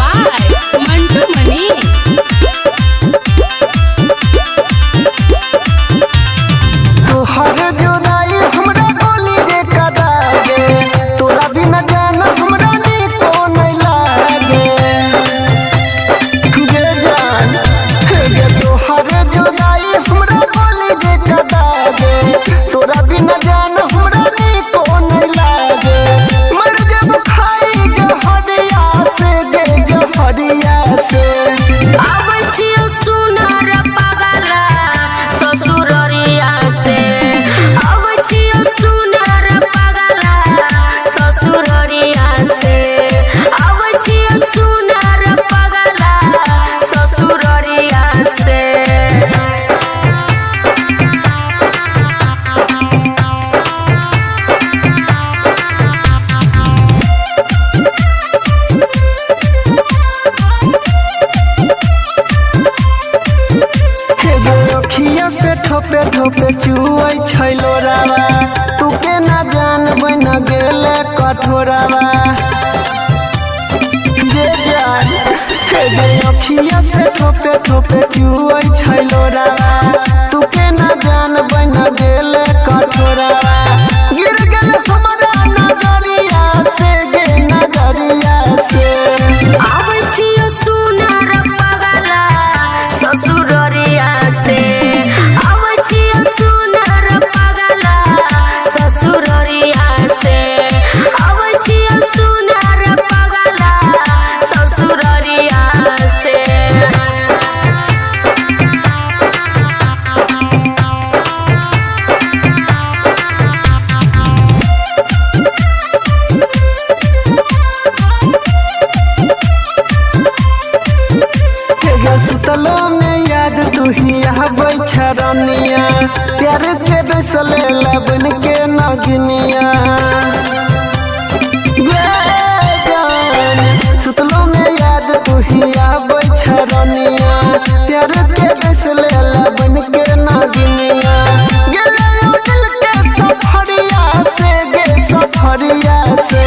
by Mantu Manish. ठोपे ठोपे चुआई छैलो रावा तू के ना जान बन गेले कठोरावा जे जान हे अखिया से ठोपे ठोपे चुआई छैलो रावा तू के ना जान बन गेले कठोरावा गिर गेल हमरा नजरिया से गे नजरिया से आबै छियो सुनार पगला ससुररिया से सुतलो में याद तू ही आबै छरनिया प्यार के बेसले लबन के नगनिया सुतलो में याद तू ही आबै छरनिया प्यार के बेसले लबन के नगनिया गेले दिल के सफरिया से गे सफरिया से